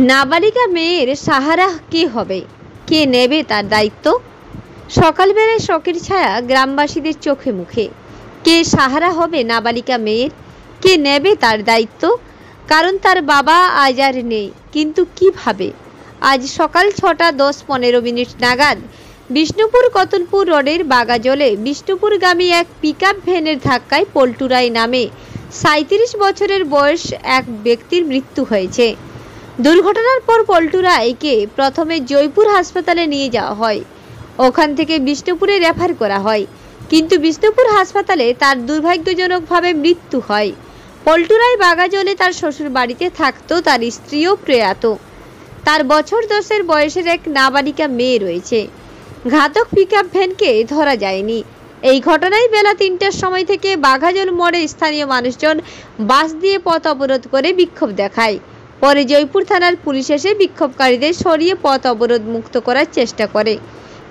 নাবালিকা মেয়ের সাহারা কে হবে, কে নেবে তার দায়িত্ব? সকালবেলায় শোকের ছায়া গ্রামবাসীদের চোখে মুখে। কে সাহারা হবে নাবালিকা মেয়ের, কে নেবে তার দায়িত্ব? কারণ তার বাবা আজ আর নেই, কিন্তু কিভাবে? আজ সকাল 6:10-15 নাগাদ বিষ্ণুপুর কতুলপুর রোডের বাগাজলে বিষ্ণুপুরগামী এক পিকআপ ভ্যানের ধাক্কায় পল্টু রায় নামে 37 বছরের বয়স এক ব্যক্তির মৃত্যু হয়েছে। দুর্ঘটনার পর পল্টু রায়কে প্রথমে জয়পুর হাসপাতালে নিয়ে যাওয়া হয়, ওখান থেকে বিষ্ণুপুরে রেফার করা হয়, কিন্তু বিষ্ণুপুর হাসপাতালে তার দুর্ভাগ্যজনকভাবে মৃত্যু হয়। পল্টু রায় বাগাজলে তার শ্বশুর বাড়িতে থাকতো, তার স্ত্রীও প্রয়াত। তার বছর 10 বয়সের এক নাবালিকা মেয়ে রয়েছে। ঘাতক পিকআপ ভ্যানকে ধরা যায়নি। এই ঘটনায় বেলা 3টার সময় থেকে বাঘাজল মোড়ে স্থানীয় মানুষজন বাস দিয়ে পথ অবরোধ করে বিক্ষোভ দেখায়। পরে জয়পুর থানার পুলিশ এসে বিক্ষোভকারীদের সরিয়ে পথ অবরোধ মুক্ত করার চেষ্টা করে,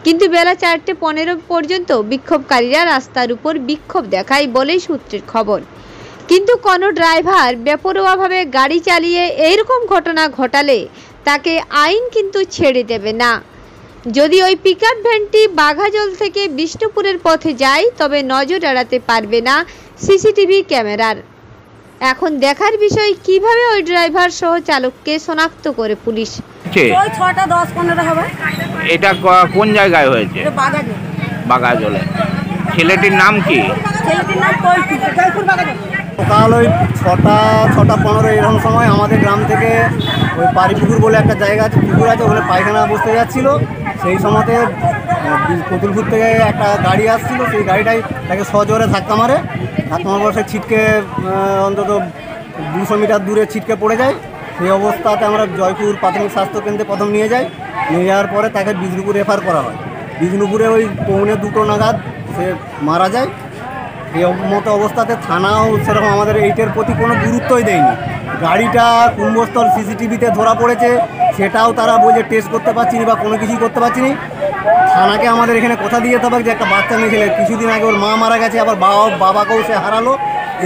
কিন্তু বেলা 4:15 পর্যন্ত বিক্ষোভকারীরা রাস্তার উপর বিক্ষোভ দেখায় বলেই সূত্রের খবর। কিন্তু কোনো ড্রাইভার বেপরোয়াভাবে গাড়ি চালিয়ে এইরকম ঘটনা ঘটালে তাকে আইন কিন্তু ছেড়ে দেবে না। যদি ওই পিকআপ ভ্যানটি বাঘাজল থেকে বিষ্ণুপুরের পথে যায়, তবে নজর এড়াতে পারবে না সিসিটিভি ক্যামেরার। এখন দেখার বিষয় কিভাবে ওই ড্রাইভার সহ চালককে শনাক্ত করে পুলিশ। 6:10-15 হবে। এটা কোন জায়গায় হয়েছে? বাগাজলে। ছেলেটির নাম কি? ছেলেটির নাম পল্টু, জয়পুর বাগাজল। সকাল ওই 6:15 এরকম সময় আমাদের গ্রাম থেকে ওই পারিপুকুর বলে একটা জায়গা আছে, পুকুর আছে, ওখানে পায়খানা বসতে যাচ্ছিল। সেই সময়তে কতুলপুর থেকে একটা গাড়ি আসছিল, সেই গাড়িটাই তাকে সজোরে ধাক্কা মারে। ধাক্কা মারার পর সে ছিটকে অন্তত 200 মিটার দূরে ছিটকে পড়ে যায়। সেই অবস্থাতে আমরা জয়পুর প্রাথমিক স্বাস্থ্যকেন্দ্রে প্রথম নিয়ে যাই। নিয়ে যাওয়ার পরে তাকে বিষ্ণুপুর রেফার করা হয়। বিষ্ণুপুরে ওই 2:45 নাগাদ সে মারা যায়। এই মতো অবস্থাতে থানাও সেরকম আমাদের এইটার প্রতি কোনো গুরুত্বই দেয়নি। গাড়িটা কুম্ভস্থল সিসিটিভিতে ধরা পড়েছে, সেটাও তারা বলছে টেস্ট করতে পারছি না বা কোনো কিছুই করতে পারছি না। থানাকে আমাদের এখানে কথা দিয়ে যেতে হবে যে একটা বাচ্চা মেয়ে ছেলে, কিছুদিন আগে ওর মা মারা গেছে, আবার বাবাকেও সে হারালো।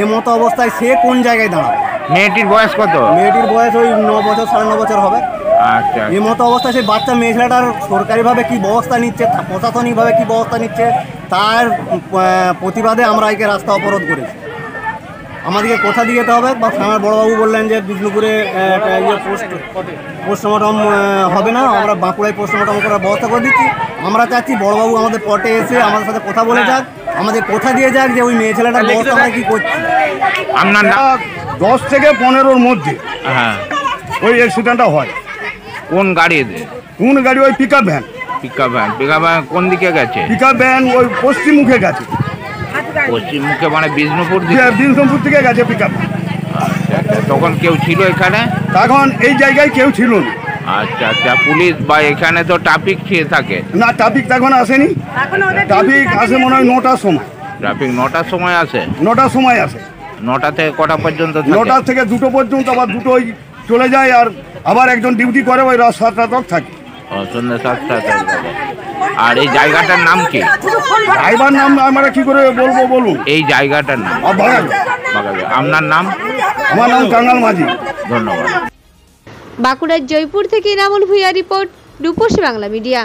এ মতো অবস্থায় সে কোন জায়গায় দাঁড়াবে? মেয়েটির বয়স কত? মেয়েটির বয়স ওই 9 বছর 9.5 বছর হবে। আচ্ছা। এই মতো অবস্থায় সেই বাচ্চা মেয়ে ছেলেটার সরকারিভাবে কী ব্যবস্থা নিচ্ছে, প্রশাসনিকভাবে কী ব্যবস্থা নিচ্ছে, তার প্রতিবাদে আমরা একে রাস্তা অবরোধ করেছি। আমাদেরকে কথা দিয়ে যেতে হবে। বা থানার বড়োবাবু বললেন যে বিষ্ণুপুরে পোস্টমর্টম হবে না, আমরা বাঁকুড়ায় পোস্টমর্টম করার ব্যবস্থা করে দিচ্ছি। আমরা চাচ্ছি বড়োবাবু আমাদের পটে এসে আমাদের সাথে কথা বলে যাক, আমাদের কথা দিয়ে যাক যে ওই মেয়ে ছেলেটার ব্যবস্থা আমরা কী করছি। আপনার 10 থেকে 15-র মধ্যে হ্যাঁ ওই অ্যাক্সিডেন্টটা হয়। কোন গাড়িতে? কোন গাড়ি? ওই pickup van. Pickup van. Pickup van কোন দিকে গেছে? পিকআপ ভ্যান ওই পশ্চিম মুখে গেছে। পশ্চিম মুখে মানে বিষ্ণুপুর বিষ্ণুপুর থেকে গেছে পিকআপ। আচ্ছা। তখন কেউ ছিল এখানে? তখন এই জায়গায় কেউ ছিল না। আচ্ছা আচ্ছা। পুলিশ বা এখানে তো ট্রাফিক খেয়ে থাকে না, ট্রাফিক তখন আসেনি। ট্রাফিক আসে মনে হয় 9টার সময়। ট্রাফিক 9টার সময় আসে? 9টার সময় আসে। 9টা থেকে কটা পর্যন্ত? 9টা থেকে 2টো পর্যন্ত, আবার 2টোয় চলে যায়। আর আবার একজন ডিউটি করে ওই রাত 7টা তক থাকে। সন্ধ্যে 7টা। আর এই জায়গাটার নাম কি? ড্রাইভার নাম আমরা কি করে বলবো বলুন? এই জায়গাটার নাম বাগাজল। আপনার নাম? আমার নাম কাঙ্গাল মাঝি। ধন্যবাদ। বাঁকুড়ার জয়পুর থেকে ইনামুল ভূঁইয়া রিপোর্ট, রূপসী বাংলা মিডিয়া।